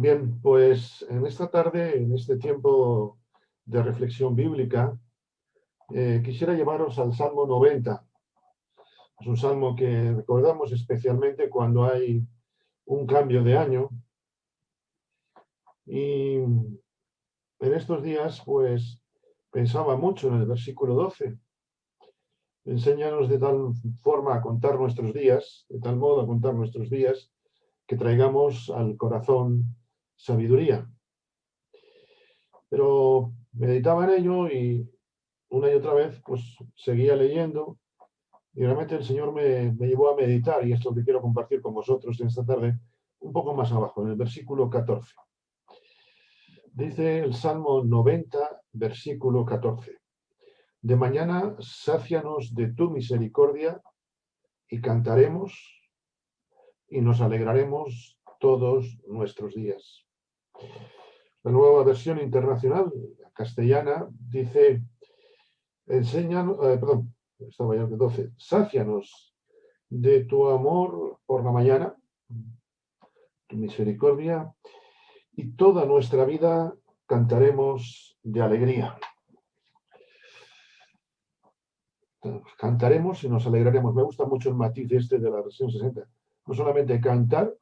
Bien, pues en esta tarde, en este tiempo de reflexión bíblica, quisiera llevaros al Salmo 90. Es un salmo que recordamos especialmente cuando hay un cambio de año. Y en estos días, pues, pensaba mucho en el versículo 12. Enséñanos de tal forma a contar nuestros días, de tal modo a contar nuestros días, que traigamos al corazón sabiduría. Pero meditaba en ello y una y otra vez, pues seguía leyendo y realmente el Señor me llevó a meditar, y esto que quiero compartir con vosotros en esta tarde, un poco más abajo, en el versículo 14. Dice el Salmo 90, versículo 14. De mañana sácianos de tu misericordia y cantaremos y nos alegraremos todos nuestros días. La nueva versión internacional, castellana, dice, estaba ya de 12, sácianos de tu amor por la mañana, tu misericordia, y toda nuestra vida cantaremos de alegría. Cantaremos y nos alegraremos. Me gusta mucho el matiz este de la versión 60. No solamente cantar,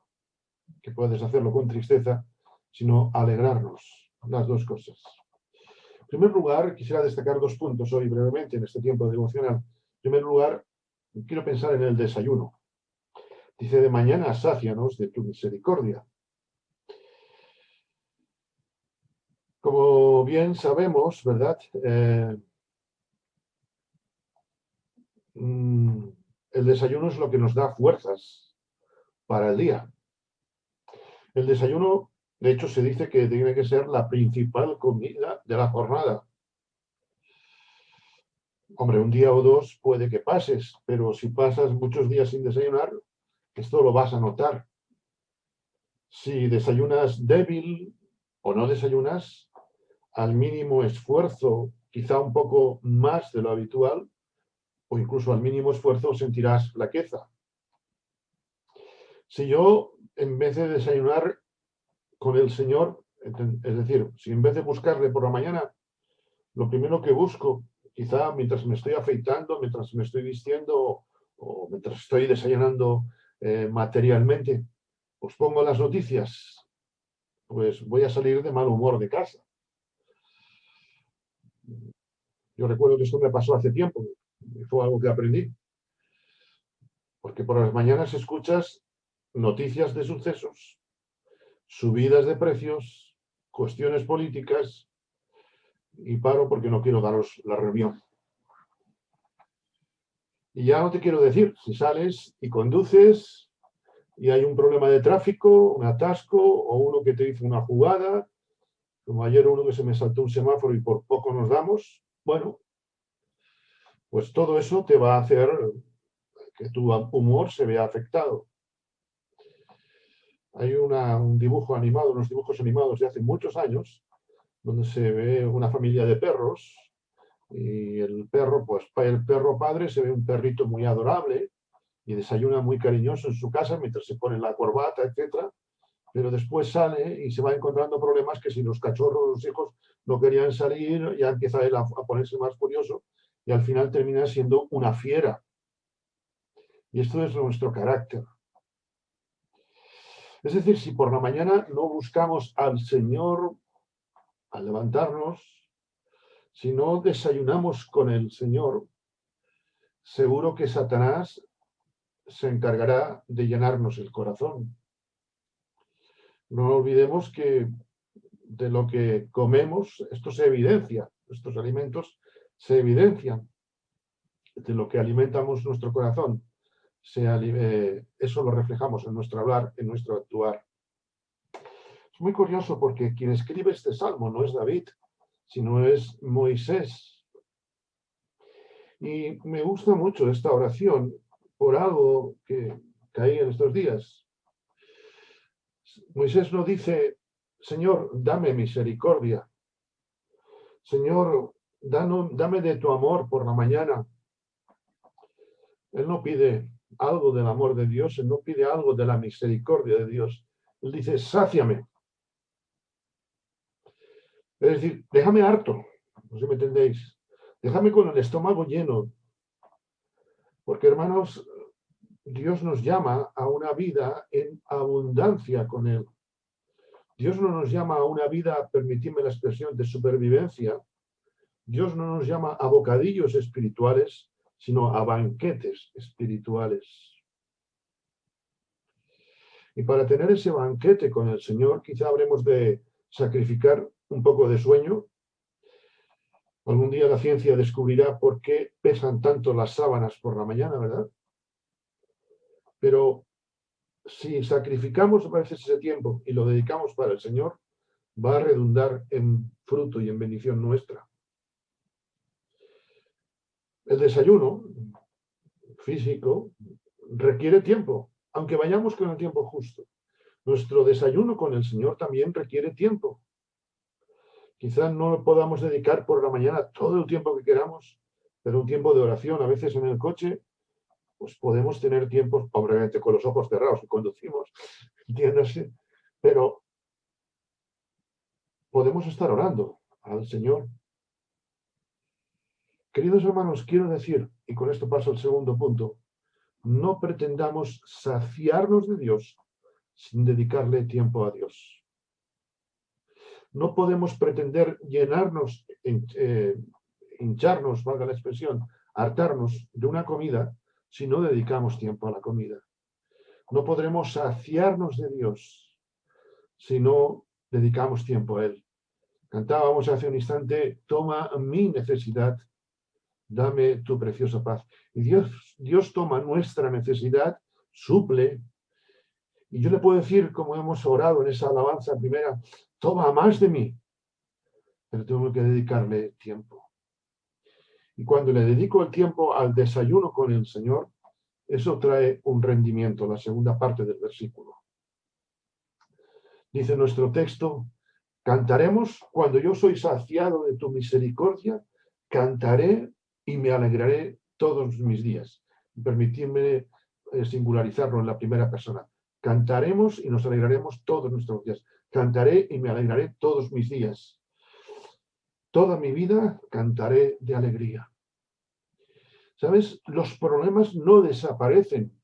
que puedes hacerlo con tristeza, sino alegrarnos, las dos cosas. En primer lugar, quisiera destacar dos puntos hoy brevemente en este tiempo devocional. En primer lugar, quiero pensar en el desayuno. Dice, de mañana sácianos de tu misericordia. Como bien sabemos, ¿verdad? El desayuno es lo que nos da fuerzas para el día. El desayuno, de hecho, se dice que tiene que ser la principal comida de la jornada. Hombre, un día o dos puede que pases, pero si pasas muchos días sin desayunar, esto lo vas a notar. Si desayunas débil o no desayunas, al mínimo esfuerzo, quizá un poco más de lo habitual, o incluso al mínimo esfuerzo sentirás flaqueza. Si yo, en vez de desayunar con el Señor, es decir, si en vez de buscarle por la mañana, lo primero que busco, quizá mientras me estoy afeitando, mientras me estoy vistiendo o mientras estoy desayunando materialmente, pues pongo las noticias, pues voy a salir de mal humor de casa. Yo recuerdo que esto me pasó hace tiempo, fue algo que aprendí. Porque por las mañanas escuchas noticias de sucesos, subidas de precios, cuestiones políticas, y paro porque no quiero daros la reunión. Y ya no te quiero decir, si sales y conduces y hay un problema de tráfico, un atasco, o uno que te hizo una jugada, como ayer uno que se me saltó un semáforo y por poco nos damos, bueno, pues todo eso te va a hacer que tu humor se vea afectado. Hay unos dibujos animados de hace muchos años, donde se ve una familia de perros y el perro padre se ve un perrito muy adorable y desayuna muy cariñoso en su casa mientras se pone la corbata, etcétera, pero después sale y se va encontrando problemas que si los cachorros, los hijos, no querían salir, ya empieza él a ponerse más curioso y al final termina siendo una fiera. Y esto es nuestro carácter. Es decir, si por la mañana no buscamos al Señor al levantarnos, si no desayunamos con el Señor, seguro que Satanás se encargará de llenarnos el corazón. No olvidemos que de lo que comemos, esto se evidencia, estos alimentos se evidencian. De lo que alimentamos nuestro corazón, eso lo reflejamos en nuestro hablar, en nuestro actuar. Es muy curioso porque quien escribe este salmo no es David, sino es Moisés. Y me gusta mucho esta oración por algo que caí en estos días. Moisés no dice, Señor, dame misericordia. Señor, dame de tu amor por la mañana. Él no pide algo del amor de Dios, él no pide algo de la misericordia de Dios. Él dice, sáciame. Es decir, déjame harto, no sé si me entendéis. Déjame con el estómago lleno. Porque, hermanos, Dios nos llama a una vida en abundancia con Él. Dios no nos llama a una vida, permitidme la expresión, de supervivencia. Dios no nos llama a bocadillos espirituales, sino a banquetes espirituales. Y para tener ese banquete con el Señor, quizá habremos de sacrificar un poco de sueño. Algún día la ciencia descubrirá por qué pesan tanto las sábanas por la mañana, ¿verdad? Pero si sacrificamos a veces ese tiempo y lo dedicamos para el Señor, va a redundar en fruto y en bendición nuestra. El desayuno físico requiere tiempo, aunque vayamos con el tiempo justo. Nuestro desayuno con el Señor también requiere tiempo. Quizás no lo podamos dedicar por la mañana todo el tiempo que queramos, pero un tiempo de oración, a veces en el coche, pues podemos tener tiempos, obviamente con los ojos cerrados y conducimos, entiéndase, pero podemos estar orando al Señor. Queridos hermanos, quiero decir, y con esto paso al segundo punto, no pretendamos saciarnos de Dios sin dedicarle tiempo a Dios. No podemos pretender llenarnos, hincharnos, valga la expresión, hartarnos de una comida si no dedicamos tiempo a la comida. No podremos saciarnos de Dios si no dedicamos tiempo a Él. Cantábamos hace un instante, toma mi necesidad, dame tu preciosa paz. Y Dios toma nuestra necesidad, suple. Y yo le puedo decir, como hemos orado en esa alabanza primera, toma más de mí, pero tengo que dedicarle tiempo. Y cuando le dedico el tiempo al desayuno con el Señor, eso trae un rendimiento, la segunda parte del versículo. Dice nuestro texto, cantaremos cuando yo soy saciado de tu misericordia, cantaré y me alegraré todos mis días. Permitidme singularizarlo en la primera persona. Cantaremos y nos alegraremos todos nuestros días. Cantaré y me alegraré todos mis días. Toda mi vida cantaré de alegría. ¿Sabes? Los problemas no desaparecen,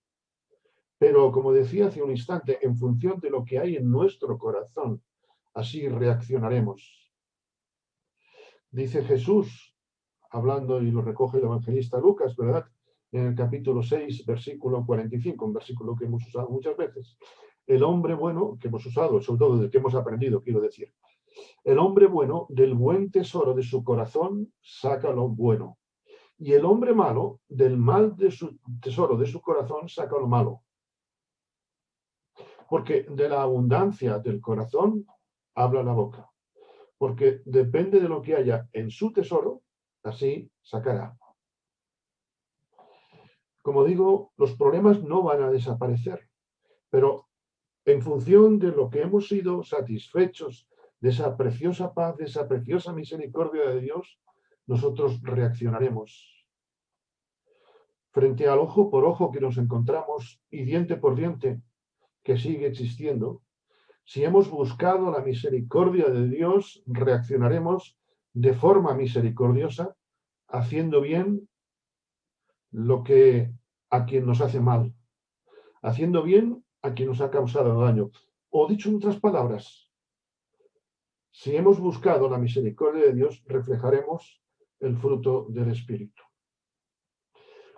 pero como decía hace un instante, en función de lo que hay en nuestro corazón, así reaccionaremos. Dice Jesús, hablando y lo recoge el evangelista Lucas, ¿verdad? En el capítulo 6, versículo 45, un versículo que hemos usado muchas veces. El hombre bueno, que hemos usado, sobre todo del que hemos aprendido, quiero decir. El hombre bueno, del buen tesoro de su corazón, saca lo bueno. Y el hombre malo, del mal de su tesoro de su corazón, saca lo malo. Porque de la abundancia del corazón habla la boca. Porque depende de lo que haya en su tesoro, así sacará. Como digo, los problemas no van a desaparecer, pero en función de lo que hemos sido satisfechos de esa preciosa paz, de esa preciosa misericordia de Dios, nosotros reaccionaremos. Frente al ojo por ojo que nos encontramos y diente por diente que sigue existiendo, si hemos buscado la misericordia de Dios, reaccionaremos de forma misericordiosa, haciendo bien lo que a quien nos hace mal, haciendo bien a quien nos ha causado daño. O dicho en otras palabras, si hemos buscado la misericordia de Dios, reflejaremos el fruto del Espíritu.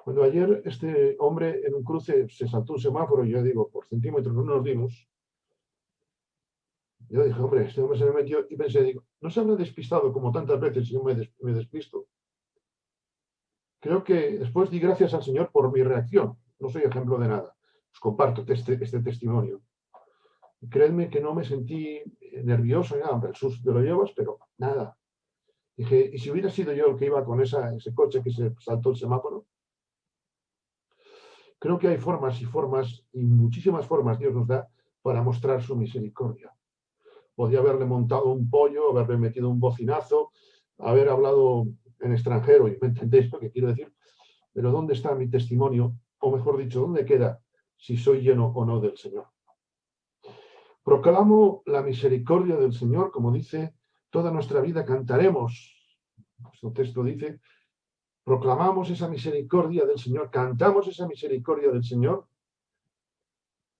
Cuando ayer este hombre en un cruce se saltó un semáforo, y yo digo, por centímetros no nos dimos, yo dije, hombre, este hombre se me metió y pensé, digo, no se habrá despistado como tantas veces y yo me despisto. Creo que después di gracias al Señor por mi reacción. No soy ejemplo de nada. Os comparto este testimonio. Creedme que no me sentí nervioso, nada, hombre, el susto te lo llevas, pero nada. Dije, ¿y si hubiera sido yo el que iba con ese coche que se saltó el semáforo? Creo que hay formas y formas, y muchísimas formas Dios nos da para mostrar su misericordia. Podía haberle montado un pollo, haberle metido un bocinazo, haber hablado en extranjero, y me entendéis lo que quiero decir, pero ¿dónde está mi testimonio? O mejor dicho, ¿dónde queda si soy lleno o no del Señor? Proclamo la misericordia del Señor, como dice, toda nuestra vida cantaremos. Nuestro texto dice, proclamamos esa misericordia del Señor, cantamos esa misericordia del Señor,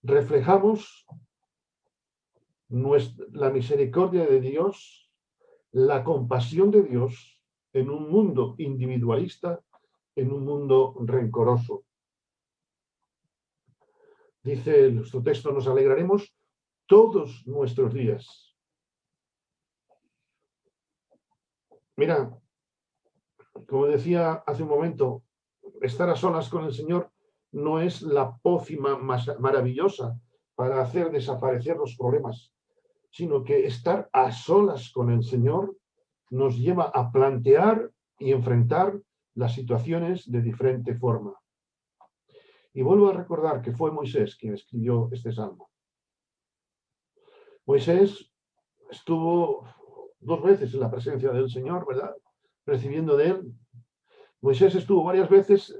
reflejamos la misericordia de Dios, la compasión de Dios en un mundo individualista, en un mundo rencoroso. Dice nuestro texto, nos alegraremos todos nuestros días. Mira, como decía hace un momento, estar a solas con el Señor no es la pócima más maravillosa para hacer desaparecer los problemas, sino que estar a solas con el Señor nos lleva a plantear y enfrentar las situaciones de diferente forma. Y vuelvo a recordar que fue Moisés quien escribió este salmo. Moisés estuvo 2 veces en la presencia del Señor, ¿verdad? Recibiendo de él. Moisés estuvo varias veces,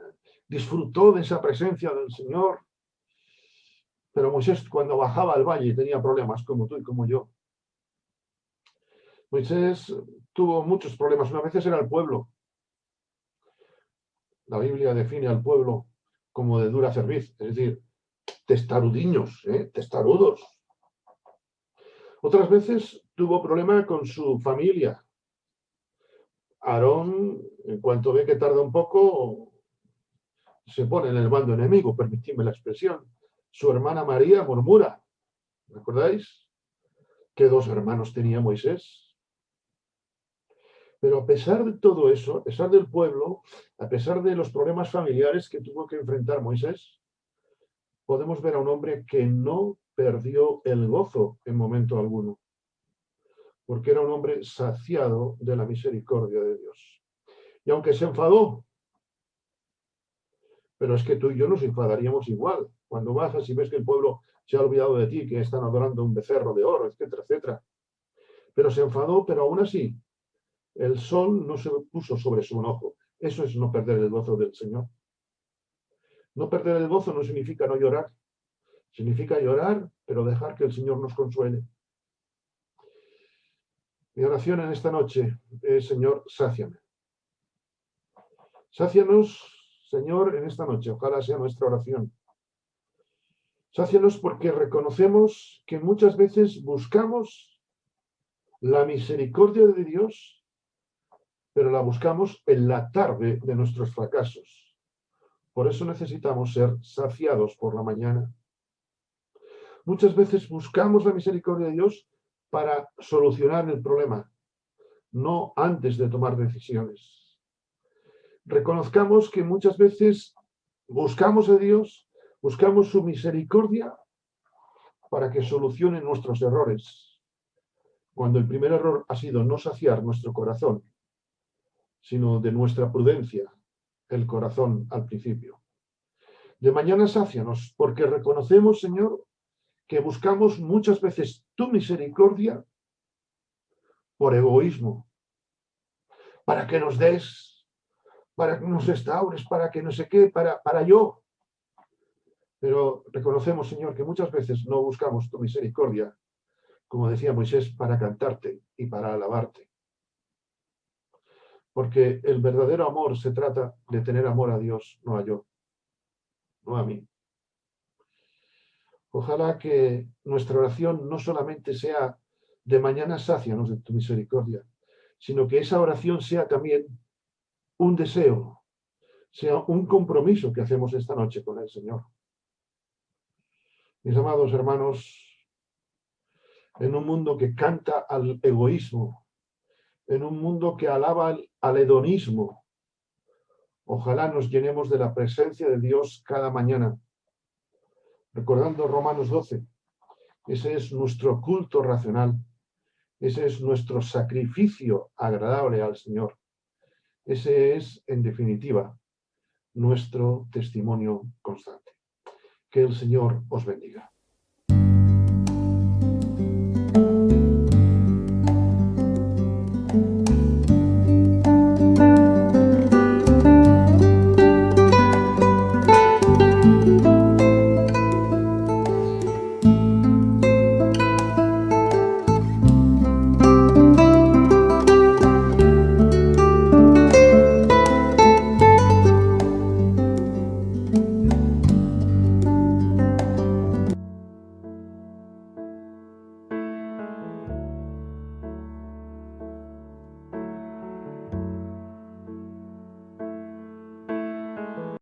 disfrutó de esa presencia del Señor, pero Moisés cuando bajaba al valle tenía problemas como tú y como yo. Moisés tuvo muchos problemas. Una vez era el pueblo. La Biblia define al pueblo como de dura cerviz, es decir, testarudiños, testarudos. Otras veces tuvo problema con su familia. Aarón, en cuanto ve que tarda un poco, se pone en el bando enemigo, permitidme la expresión. Su hermana María murmura. ¿Recordáis? ¿Qué 2 hermanos tenía Moisés? Pero a pesar de todo eso, a pesar del pueblo, a pesar de los problemas familiares que tuvo que enfrentar Moisés, podemos ver a un hombre que no perdió el gozo en momento alguno, porque era un hombre saciado de la misericordia de Dios. Y aunque se enfadó, pero es que tú y yo nos enfadaríamos igual. Cuando bajas y ves que el pueblo se ha olvidado de ti, que están adorando un becerro de oro, etcétera, etcétera. Pero se enfadó, pero aún así, el sol no se puso sobre su enojo. Eso es no perder el gozo del Señor. No perder el gozo no significa no llorar. Significa llorar, pero dejar que el Señor nos consuele. Mi oración en esta noche es, Señor, sáciame. Sácianos, Señor, en esta noche. Ojalá sea nuestra oración. Sácianos porque reconocemos que muchas veces buscamos la misericordia de Dios, pero la buscamos en la tarde de nuestros fracasos. Por eso necesitamos ser saciados por la mañana. Muchas veces buscamos la misericordia de Dios para solucionar el problema, no antes de tomar decisiones. Reconozcamos que muchas veces buscamos a Dios, buscamos su misericordia para que solucione nuestros errores, cuando el primer error ha sido no saciar nuestro corazón, sino de nuestra prudencia, el corazón al principio. De mañana sácianos, porque reconocemos, Señor, que buscamos muchas veces tu misericordia por egoísmo, para que nos des, para que nos restaures, para que no sé qué, para yo. Pero reconocemos, Señor, que muchas veces no buscamos tu misericordia, como decía Moisés, para cantarte y para alabarte. Porque el verdadero amor se trata de tener amor a Dios, no a yo, no a mí. Ojalá que nuestra oración no solamente sea de mañana sácianos de tu misericordia, sino que esa oración sea también un deseo, sea un compromiso que hacemos esta noche con el Señor. Mis amados hermanos, en un mundo que canta al egoísmo, en un mundo que alaba al hedonismo, ojalá nos llenemos de la presencia de Dios cada mañana. Recordando Romanos 12, ese es nuestro culto racional, ese es nuestro sacrificio agradable al Señor. Ese es, en definitiva, nuestro testimonio constante. Que el Señor os bendiga.